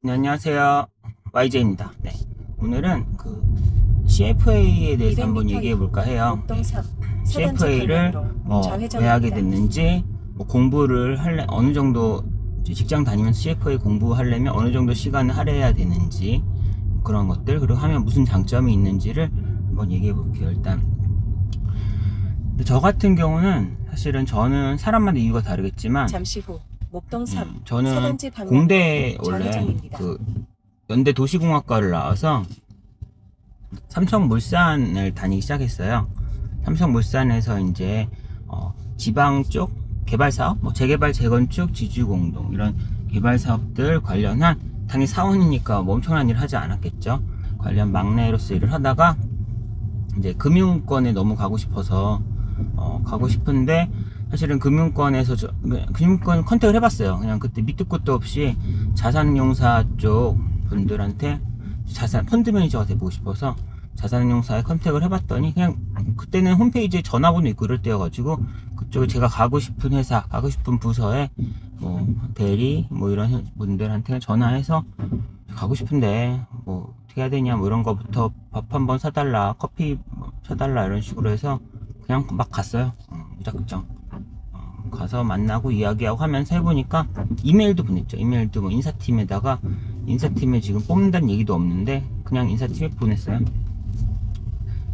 네, 안녕하세요. YJ입니다. 네, 오늘은 그 CFA에 대해서 한번 200m 얘기해 볼까 해요. 목동 3 CFA를 왜 하게 됐는지, 공부를 할래, 어느 정도 이제 직장 다니면서 CFA 공부하려면 어느 정도 시간을 할애해야 되는지, 그런 것들, 그리고 하면 무슨 장점이 있는지를 한번 얘기해 볼게요. 일단 저 같은 경우는 사실은 저는 사람마다 이유가 다르겠지만, 잠시 후 목동 3 저는 서단지 방면 공대 원래 좌회전입니다. 그 연대 도시공학과를 나와서 삼성물산을 다니기 시작했어요. 삼성물산에서 이제 지방 쪽 개발 사업, 재개발, 재건축, 지주공동 이런 개발 사업들 관련한, 당연히 사원이니까 뭐 엄청난 일을 하지 않았겠죠. 관련 막내로서 일을 하다가 이제 금융권에 너무 가고 싶어서 가고 싶은데, 사실은 금융권에서 금융권 컨택을 해봤어요. 그냥 그때 밑도 끝도 없이 자산운용사 쪽 분들한테 펀드 매니저가 돼보고 싶어서 자산운용사에 컨택을 해봤더니, 그냥 그때는 홈페이지에 전화번호 있고 이럴 때여가지고 그쪽에 제가 가고 싶은 회사, 가고 싶은 부서에 뭐 대리 뭐 이런 분들한테 전화해서 가고 싶은데 뭐 어떻게 해야 되냐 뭐 이런 거부터, 밥 한번 사달라, 커피 사달라 이런 식으로 해서 그냥 막 갔어요. 무작정 가서 만나고 이야기하고 하면서 해보니까, 이메일도 보냈죠. 이메일도 뭐 인사팀에 지금 뽑는다는 얘기도 없는데 그냥 인사팀에 보냈어요.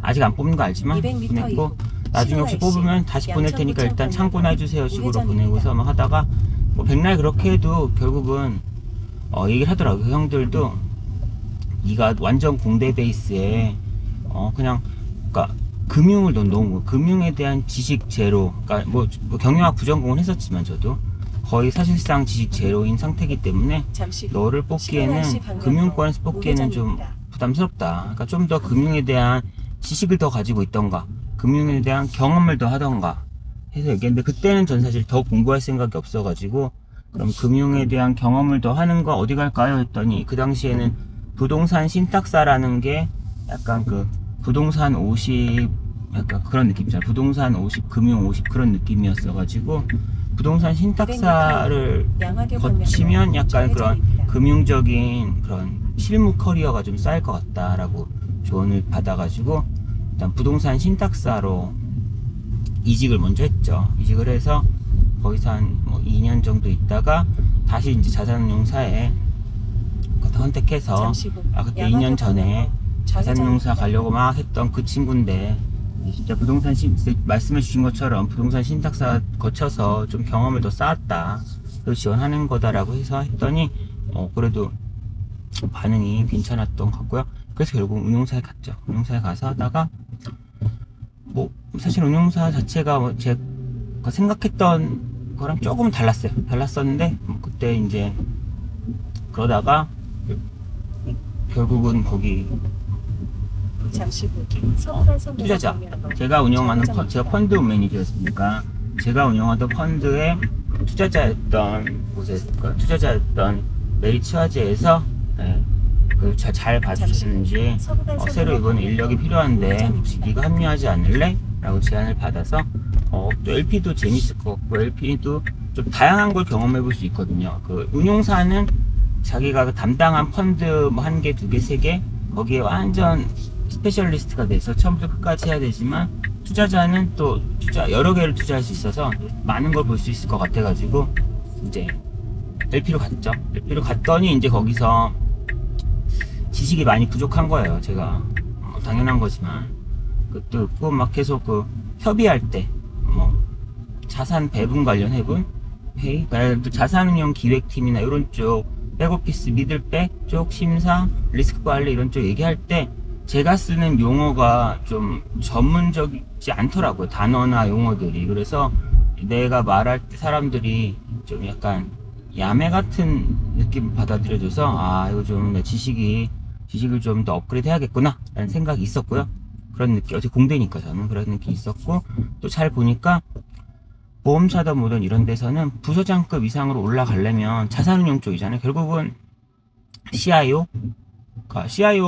아직 안 뽑는 거 알지만 200m 보냈고, 나중에 혹시 뽑으면 다시 보낼 테니까 일단 참고나 해주세요 식으로 보내고서 막 하다가, 뭐 백날 그렇게 해도 결국은 얘기를 하더라고요. 그 형들도 네가 완전 공대 베이스에 그냥, 그러니까 금융을 너무 금융에 대한 지식 제로, 그러니까 뭐 경영학 부전공을 했었지만 저도 거의 사실상 지식 제로인 상태이기 때문에 잠시 후 너를 뽑기에는, 금융권에서 뽑기에는 좀 부담스럽다. 그러니까 좀 더 금융에 대한 지식을 더 가지고 있던가, 금융에 대한 경험을 더 하던가 해서 얘기했는데, 그때는 전 사실 더 공부할 생각이 없어가지고, 그럼 금융에 대한 경험을 더 하는 거 어디 갈까요? 했더니, 그 당시에는 부동산 신탁사라는 게 약간 그 부동산 50, 약간 그런 느낌이잖아요. 부동산 50, 금융 50 그런 느낌이었어가지고, 부동산 신탁사를 거치면 약간 그런 금융적인 그런 실무 커리어가 좀 쌓일 것 같다라고 조언을 받아가지고, 일단 부동산 신탁사로 이직을 먼저 했죠. 이직을 해서 거기서 한 뭐 2년 정도 있다가 다시 이제 자산운용사에 선택해서, 그때 2년 전에 자산운용사 가려고 막 했던 그 친구인데, 진짜 말씀해 주신 것처럼 부동산 신탁사 거쳐서 좀 경험을 더 쌓았다, 그래서 지원하는 거다라고 해서 했더니 그래도 반응이 괜찮았던 것 같고요. 그래서 결국 운용사에 갔죠. 운용사에 가서 하다가, 뭐 사실 운용사 자체가 뭐 제가 생각했던 거랑 조금 달랐었는데, 그때 이제 그러다가 결국은 거기 잠시 후 투자자, 제가 운영하는 제가 펀드 매니저였으니까, 제가 운영하던 펀드의 투자자였던 메리츠화재에서 잘 봐주셨는지, 새로 이번에 인력이 필요한데 혹시 네가 합류하지 않을래? 라고 제안을 받아서, 또 LP도 재밌을 것 같고, LP도 좀 다양한 걸 경험해 볼 수 있거든요. 그 운용사는 자기가 담당한 펀드 뭐 한 개, 두 개, 세 개, 거기에 완전 스페셜리스트가 돼서 처음부터 끝까지 해야 되지만, 투자자는 또 여러 개를 투자할 수 있어서 많은 걸 볼 수 있을 것 같아가지고 이제 LP로 갔죠. LP로 갔더니 이제 거기서 지식이 많이 부족한 거예요. 제가 당연한 거지만 그것도 있고, 막 계속 그 협의할 때 뭐 자산 배분 관련 회의, 그러니까 자산운용 기획팀이나 이런 쪽 백오피스, 미들백 쪽 심사, 리스크 관리 이런 쪽 얘기할 때 제가 쓰는 용어가 좀 전문적이지 않더라고요. 단어나 용어들이. 그래서 내가 말할 때 사람들이 좀 약간 야매 같은 느낌 받아들여줘서, 이거 좀 내 지식을 좀 더 업그레이드 해야겠구나 라는 생각이 있었고요. 그런 느낌, 어제 공대니까 저는 그런 느낌이 있었고, 또 잘 보니까 보험사다 뭐든 이런 데서는 부서장급 이상으로 올라가려면 자산운용 쪽이잖아요. 결국은 CIO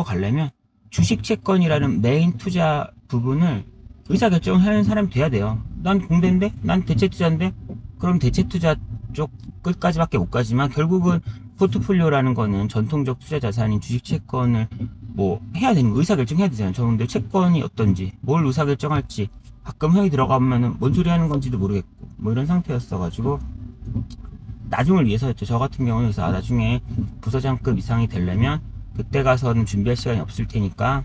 가려면 주식 채권이라는 메인 투자 부분을 의사결정하는 사람이 돼야 돼요. 난 공대인데? 난 대체투자인데? 그럼 대체투자 쪽 끝까지밖에 못 가지만, 결국은 포트폴리오라는 거는 전통적 투자 자산인 주식 채권을 뭐 해야 되는 의사결정 해야 되잖아요. 저 근데 채권이 어떤지 뭘 의사결정할지 가끔 회의 들어가면은 뭔 소리 하는 건지도 모르겠고 뭐 이런 상태였어가지고 나중을 위해서였죠. 저 같은 경우는 그래서 나중에 부서장급 이상이 되려면 그때 가서는 준비할 시간이 없을 테니까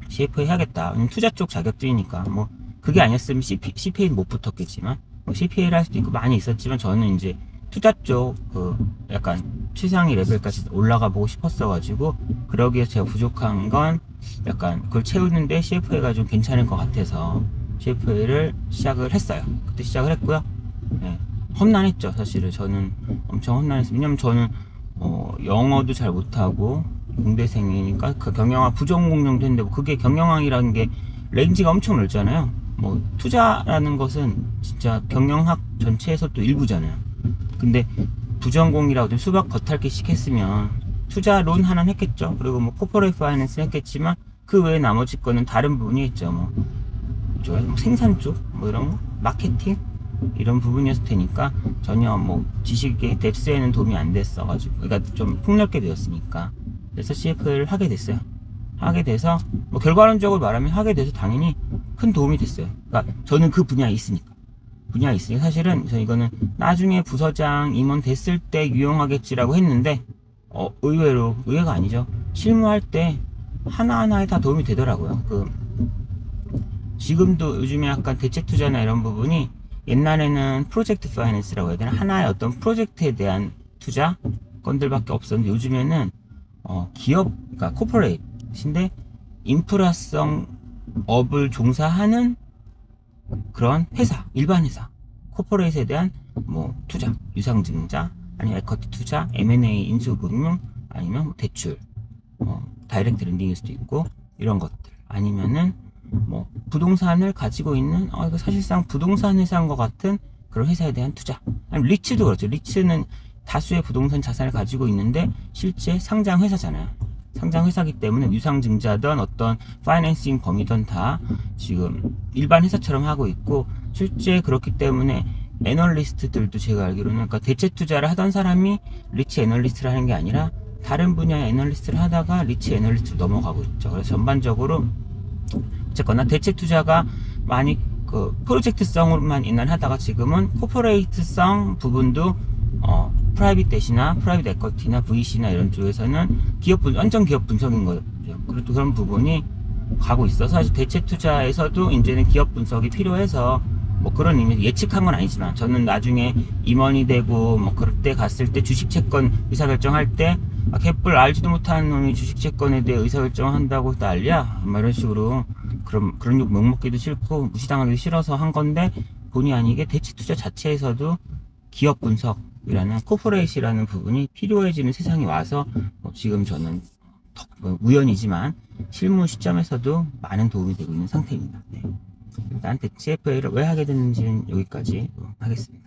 CFA 해야겠다. 왜냐면 투자 쪽 자격증이니까 뭐 그게 아니었으면 CPA는 못 붙었겠지만 뭐 CPA를 할 수도 있고 많이 있었지만 저는 이제 투자 쪽 그 약간 최상위 레벨까지 올라가 보고 싶었어가지고 그러기 위해서 제가 부족한 건 약간 그걸 채우는데 CFA가 좀 괜찮을 것 같아서 CFA를 시작을 했어요. 그때 시작을 했고요. 네. 험난했죠. 사실은 저는 엄청 험난했어요. 왜냐면 저는 영어도 잘 못하고 공대생이니까 그 경영학 부전공정도 했는데 뭐 그게 경영학이라는 게 레인지가 엄청 넓잖아요. 뭐 투자라는 것은 진짜 경영학 전체에서 또 일부잖아요. 근데 부전공이라고 수박 겉핥기씩 했으면 투자론 하나는 했겠죠. 그리고 뭐 코퍼레이트 파이낸스는 했겠지만 그 외에 나머지 거는 다른 부분이 있죠. 뭐 생산 쪽 뭐 이런 거 마케팅 이런 부분이었을 테니까 전혀 뭐 지식의 뎁스에는 도움이 안 됐어가지고 그러니까 좀 폭넓게 되었으니까 그래서 CF를 하게 됐어요. 하게 돼서 뭐 결과론적으로 말하면 하게 돼서 당연히 큰 도움이 됐어요. 그러니까 저는 그 분야에 있으니까 사실은 저 이거는 나중에 부서장 임원 됐을 때 유용하겠지라고 했는데 의외로 의외가 아니죠. 실무할 때 하나하나에 다 도움이 되더라고요. 지금도 요즘에 약간 대책 투자나 이런 부분이 옛날에는 프로젝트 파이낸스라고 해야 되나? 하나의 어떤 프로젝트에 대한 투자 건들밖에 없었는데 요즘에는 기업, 그러니까 코퍼레이트인데 인프라성 업을 종사하는 그런 회사, 일반 회사, 코퍼레이트에 대한 뭐 투자, 유상증자, 아니면 에쿼티 투자, M&A 인수금융, 아니면 뭐 대출, 다이렉트 랜딩일 수도 있고 이런 것들, 아니면은 뭐 부동산을 가지고 있는 이거 사실상 부동산 회사인 것 같은 그런 회사에 대한 투자. 아니면 리츠도 그렇죠. 리츠는 다수의 부동산 자산을 가지고 있는데 실제 상장 회사잖아요. 상장 회사기 때문에 유상증자든 어떤 파이낸싱 범위든 다 지금 일반 회사처럼 하고 있고 실제 그렇기 때문에 애널리스트들도 제가 알기로는 그러니까 대체 투자를 하던 사람이 리츠 애널리스트를 하는 게 아니라 다른 분야의 애널리스트를 하다가 리츠 애널리스트로 넘어가고 있죠. 그래서 전반적으로 어쨌거나 대체 투자가 많이 그 프로젝트성으로만 옛날 하다가 지금은 코퍼레이트성 부분도 프라이빗 댓이나 프라이빗 에쿼티나 VC나 이런 쪽에서는 완전 기업 분석인 거죠. 그리고 그런 부분이 가고 있어서 사실 대체 투자에서도 이제는 기업 분석이 필요해서 뭐 그런 의미에서 예측한 건 아니지만 저는 나중에 임원이 되고 뭐 그때 갔을 때 주식 채권 의사결정할 때 개뿔 알지도 못하는 놈이 주식 채권에 대해 의사결정을 한다고 난리야 막 이런 식으로 그런 욕 먹먹기도 싫고 무시당하기도 싫어서 한 건데 본의 아니게 대체 투자 자체에서도 기업 분석이라는 코퍼레이시라는 부분이 필요해지는 세상이 와서 지금 저는 우연이지만 실무 시점에서도 많은 도움이 되고 있는 상태입니다. 네. 일단 CFA를 왜 하게 됐는지는 여기까지 하겠습니다.